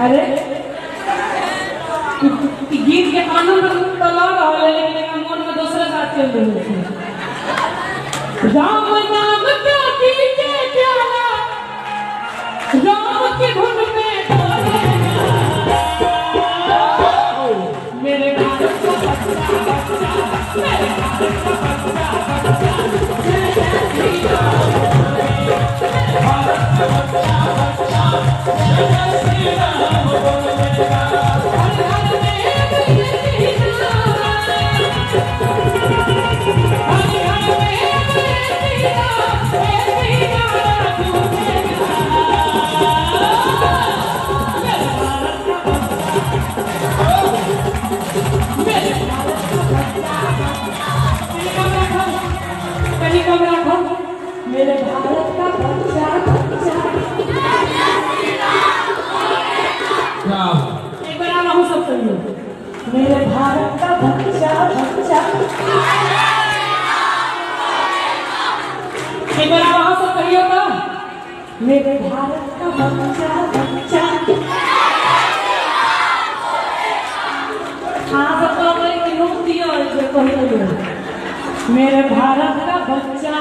अरे गीत के कानून में तो ला रहा है लेकिन मन में दूसरे बात चल रही है। राम नाम का के प्याला राम की धुन में मेरे भारत का बच्चा मेरे भारत का बच्चा मेरे भारत का बच्चा एक बार आना हो सकता है मेरे भारत का बच्चा एक बार आना हो सकता है मेरे भारत का बच्चा हाँ सबको मेरे लोग दिया मेरे भारत का बच्चा